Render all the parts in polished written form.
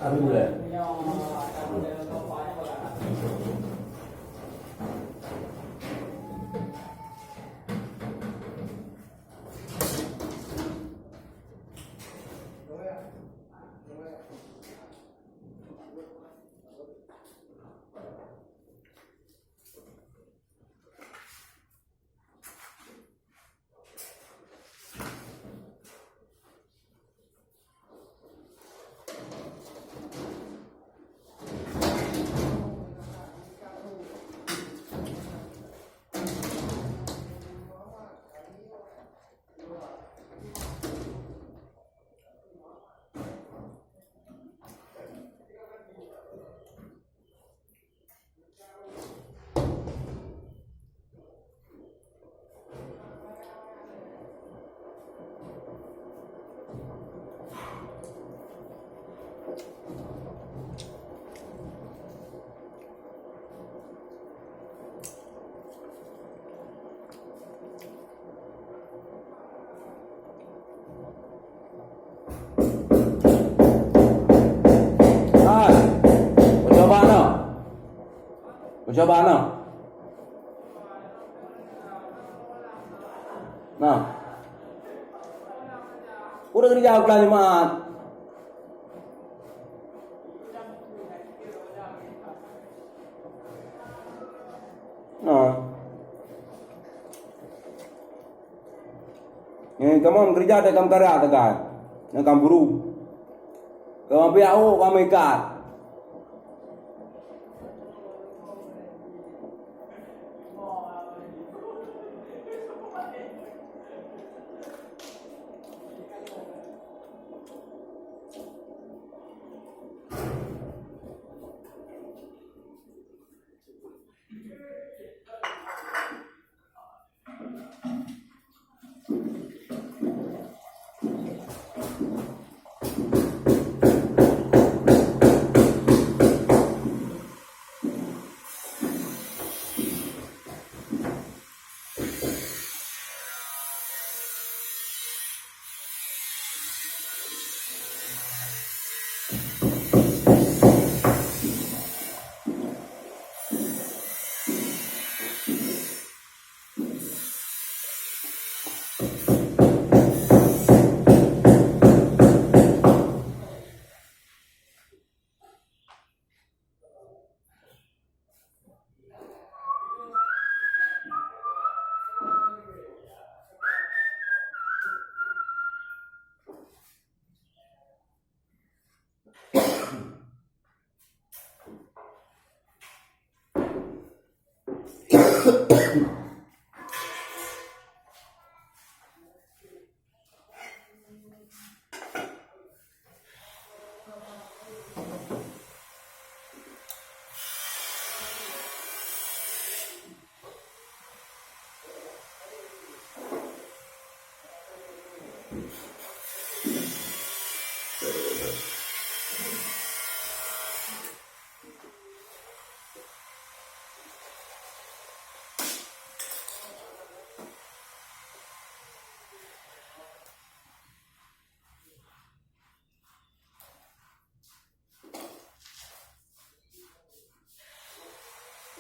Apa boleh? Coba ano? Nah. Udah kerja aku lagi mat. Nah. Ini kamu kerja ada kamu karya ada kan? Yang kamu buru. Kamu piau kamu ikat.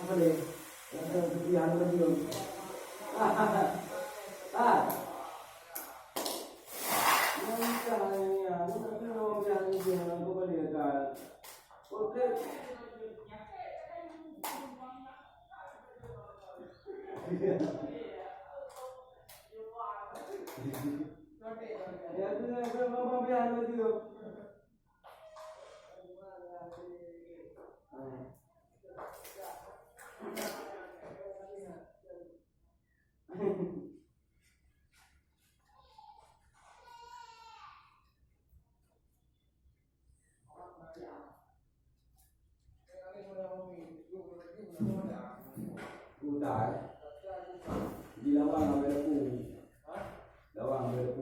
Apa deh? Ada kepian lagi dong. đại đi đâu ăn về đâu ăn về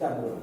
Chặt được.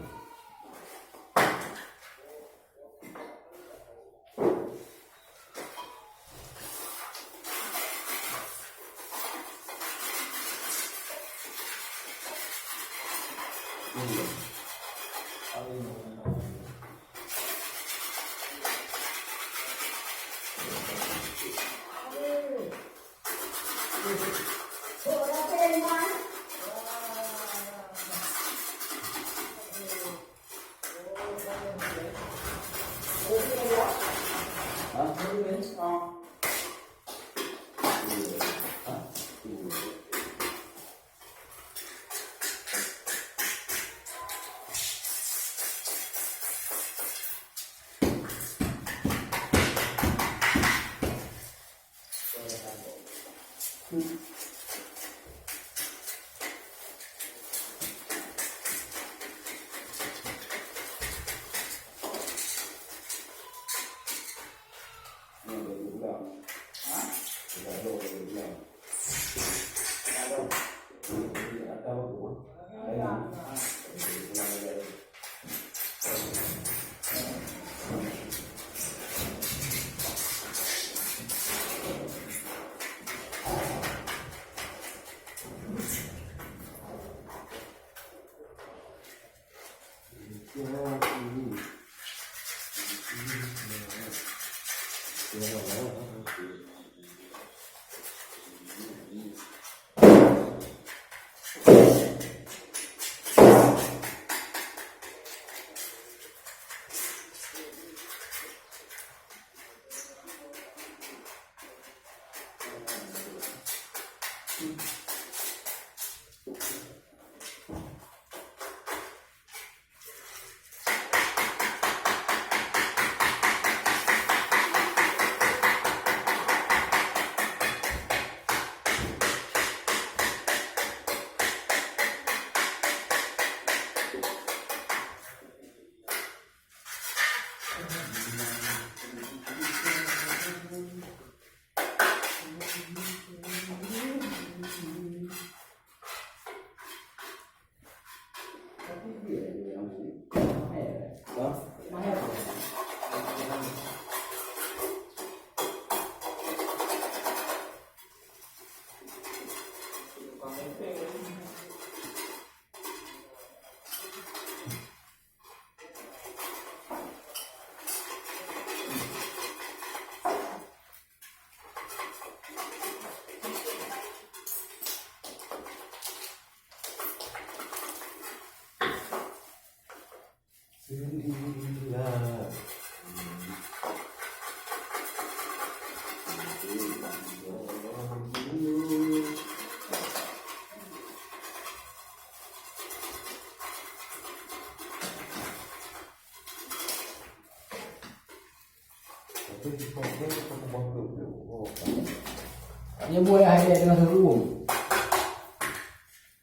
Như mua ai đây nó thử uống.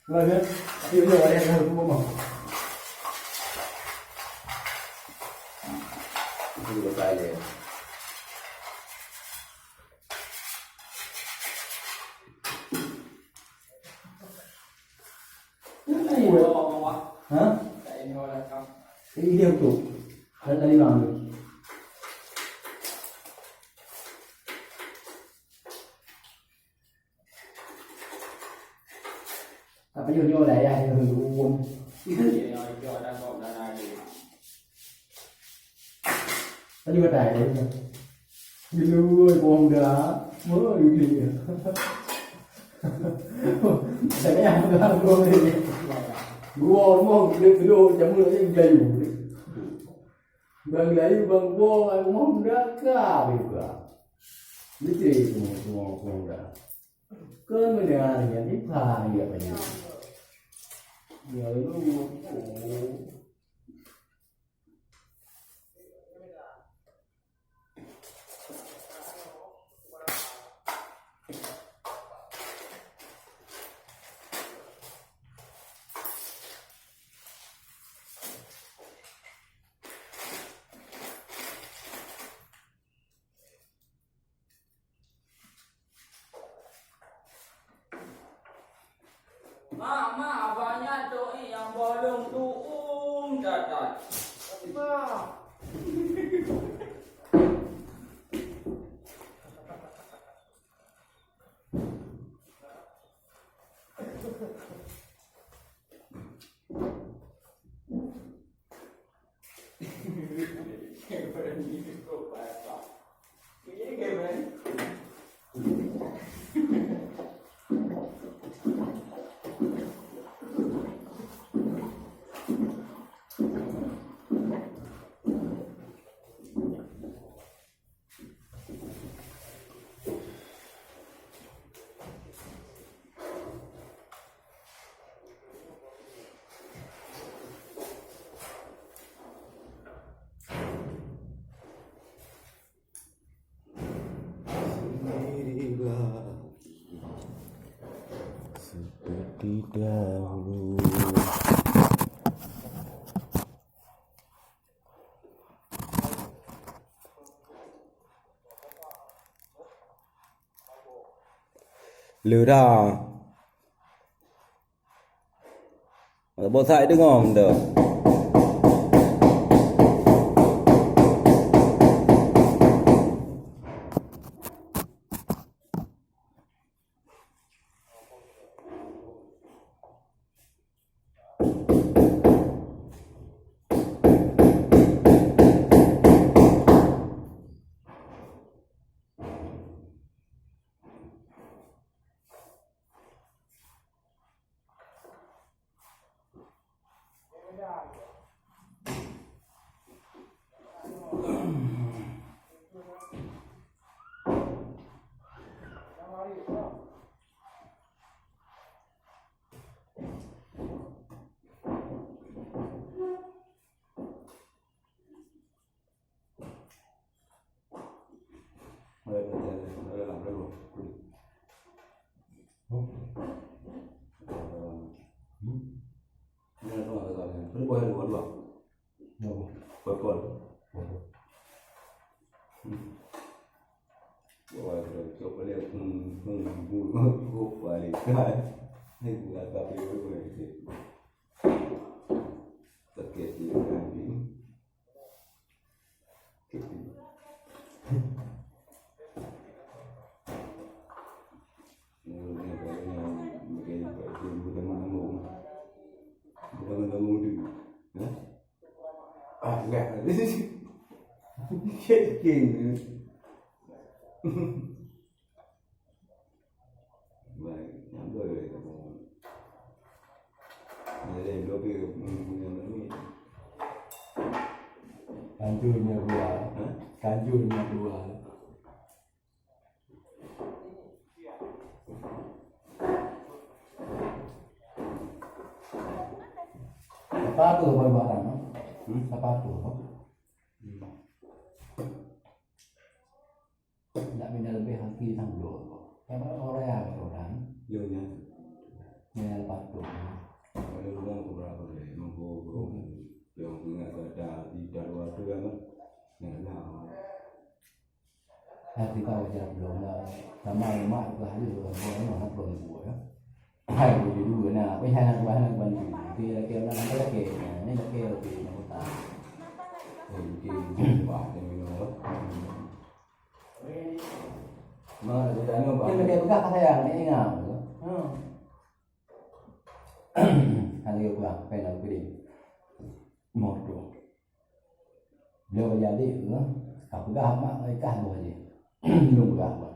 Rồi biết, tiêu nhiều ở đây thử uống không? Ini betul je. Hah? Ini dia tu. Ada dari mana? Apa nyo lại ai hưởng tadi bắt đại đấy đi lui buông đá mơ đi đi sẽ ăn ra luôn đi buông buông đi video chấm nữa anh đầy đủ vâng lấy vâng buông anh mong đã cả đi cả biết gì buông đã cơn mới là nhận ít thà vậy mà nhớ luôn Ma, banyak doi yang bolong tu cacat. Ma. Seperti dahulu. Lừa đảo. Bộ sợi đứng ngon được. Làm ra luôn. Nên nó là rồi, nó quay luôn luôn. Quay quần. Rồi rồi chụp cái liền vui vui và liền cái nên là tập đi với người thì tất cả gì là gì gạt chết kìm vậy nhắm đôi rồi đây đôi bây giờ kanjurnya dua kanjurnya dua sepatu barang sepatu tidak beda lebih hati tangguh karena orang orang vô nha yang sepatu ở đây nó cũng là để mà vô vô đường người ta đi đào qua đưa nó nhà nào Thì taoจะลงแล้วทำไมมากกว่าอยู่บนนักบอลหัวให้ดูดูนะไม่ใช่นักบอลทีละเกมนั้นก็ละเกมนี่ละเกมทีนักตา thì bảo thì mình nói mà để đánh không bảo nhưng mà kem các thay hàng này nào nữa hàng yêu vào cái nào quy định một rồi liệu bây giờ đi nữa học cái học mạng ấy cả rồi gì dùng cái học rồi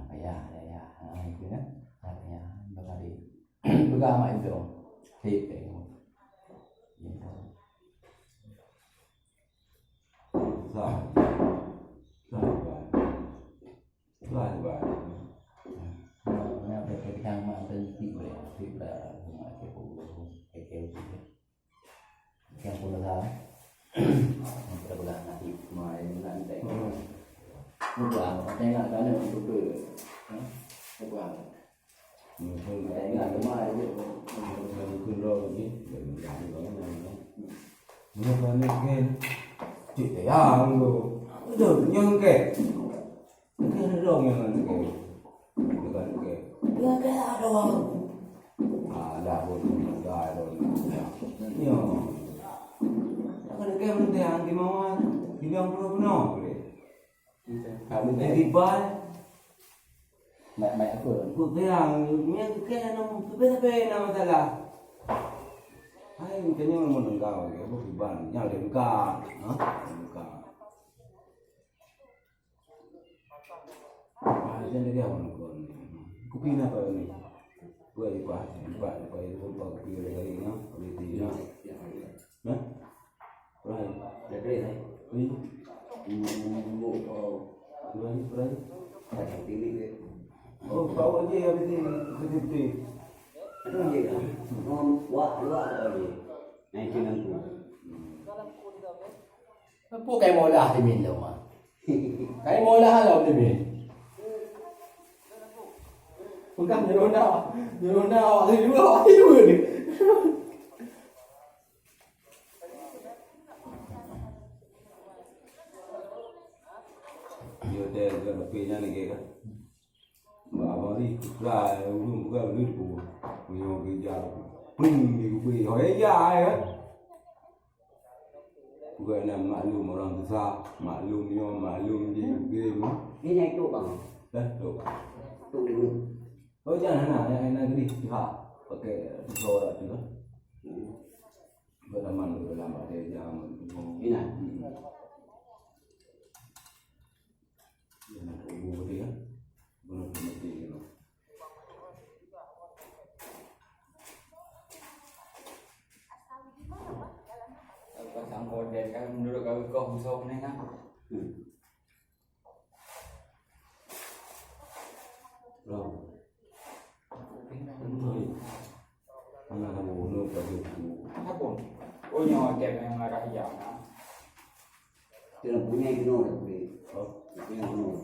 phải à đây à ai cứ đó phải à bao đi cứ ra mà rồi thì cái giải giải bài nó về cái thang mà tên thị là cái phụ cái kêu gì kêu phụ là sao kita bulan nanti mai nanti bulan nanti nggak ada yang untuk bulan mình không cái nggak ada mai itu mình không lo gì để mình làm cái này nó phải nên cái chỉ để ăn rồi được nhưng cái rồi nhưng mà cái đâu đã buồn dài rồi nhiều cái kem teh ang mau bilang belum no kamu jadi bay mẹ cửa cuộc teh ang cái nó tapi nama salah hai kayaknya mau nengkau ya bu ban yang nengkau nengkau jadi dia mau nengkau kopi apa ini gue di pas itu kopi lagi no kopi dia nah right jadi này bộ rồi phải thành tí đi có cái gì cái gì cái gì đó ngon quá rồi này chỉ năng cụ cái mồi là thì mình đâu mà cái mồi là đâu thì mình không cần nhiều đâu thì đúng rồi thì được nhiều teh gần là pin này kia mà đi ra luôn cái lưỡi bù nhiều cái dao nhiều cái hỏi dài á cái này mà luôn mà làm từ xa mà luôn gì ghê quá cái này tụ bằng đấy đủ tụ đi luôn ôi cha này cái đi hả ok rồi là chứ vậy là mình phải làm ở đây ra cái này bù đi á bù đi nó Pasang gorden kan menurut kau kosong ni kan. rồi đúng rồi anh là bù nước và bù Apa pun. Oh nyawa kem yang ada hijau na. tức là bún ngay cái nồi là bún cái nồi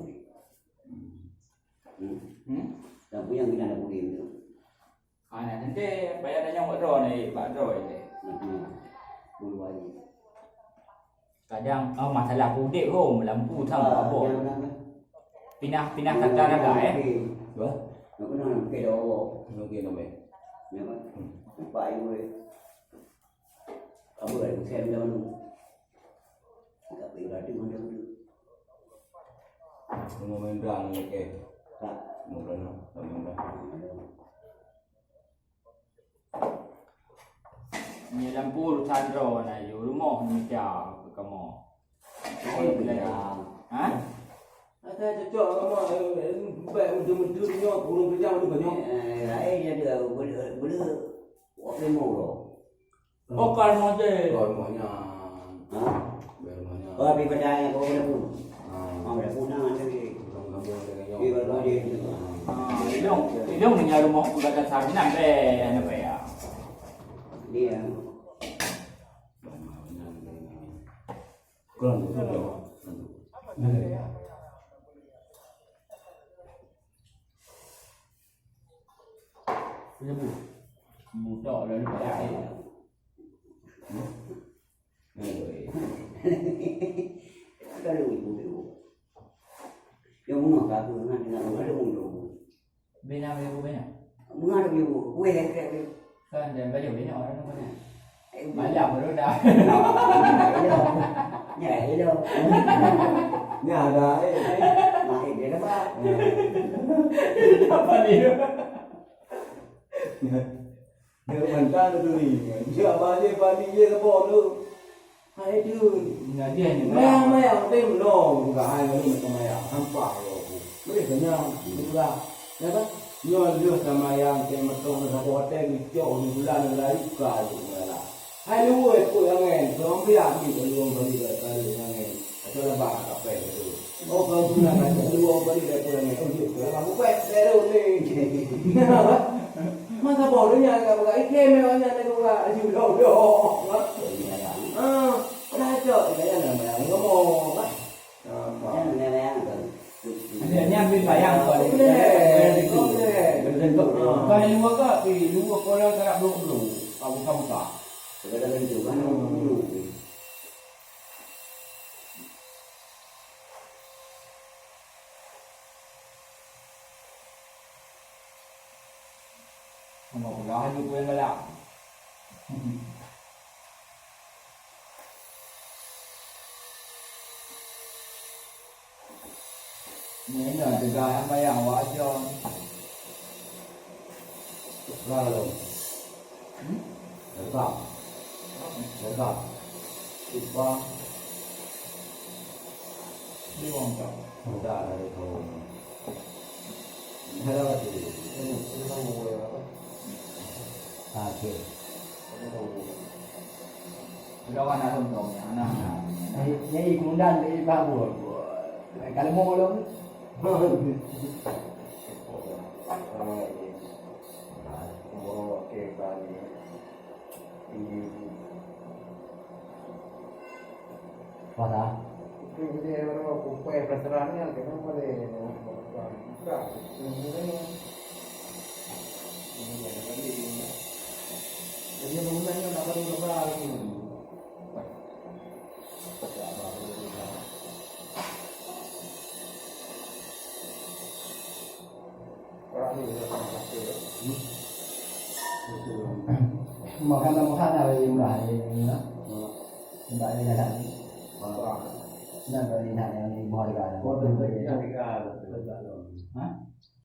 là bún yang cái này là bún điểm nữa Nanti bayar dah nyawa ro ni, bak ro ni. bún bao gì Kadang masalah pudik home lampu thang apa. Pindah kata agak đó nó có nói cái đồ nó kia nó mẹ nhưng mà phải người ở bữa cũng xem đâu luôn gặp bị là trứng đâu nó bên ra nó kề một lần nó mình ra Ni lampu than ro na yo rumah ni cha ke mo. Ha? thế cho mà về mình đưa nhau cùng với nhau được với nhau đấy ra được bữa có cái màu rồi Oh kan mo je. rồi mọi nhà về mọi nhà bị bên đây có cái phun mà cái phun nó ăn cái gì đi vào đó đi Ilong ni nya rumah ku kat sa minang be ana be ya. đi còn một số đó Dia budak dah lupa. này rồi Bên nào bên bên nào? Kan dan baju bên nào đó kan? Bán dòng rồi đó. Nhà đấy. Apa ni? Nếu mình ta được gì, chưa bao nhiêu bao nhiêu cái bộ nữa, hay chứ, Nggak dia ni. mấy ông tìm nó, cả hai người mình còn mày à, ham phải rồi, mấy cái nhau, đúng ra, nhớ đó, nhớ đưa sama yang cái mà tôi là có tên cái chỗ như bulan là ít cả rồi là, hai lũ ấy của anh em, tôi không biết làm gì cái luôn cái gì vậy, cái gì anh em, cho là bà cà phê rồi, ô không cũng là cái luôn cái gì đấy của anh em, ông chịu cái làm quét, đây đâu đi, mà sao bỏ đứa nhà cả một cái game này nhà này cũng là chịu đầu đồ ra chợ cái nhà này mà có mồ quá Dia ni ambil bayang kau ni. Kau ni luar ke? Di luar kau dah tak belum. Kamu tak. Mau pulang hidup pun galak. Ini lah juga yang bayang wajah. ra rồi để gặp đi qua Dia orang tak. không ra là được thôi hay là gì kìa Sudah kan ada untungnya anak. Ini kemudian di Babur. Kalau mau belum, Pada makan apa yang mulai ni, mulai ni dah. Nah, dari sana yang di bawah kan. có được cái ra được rồi Ha?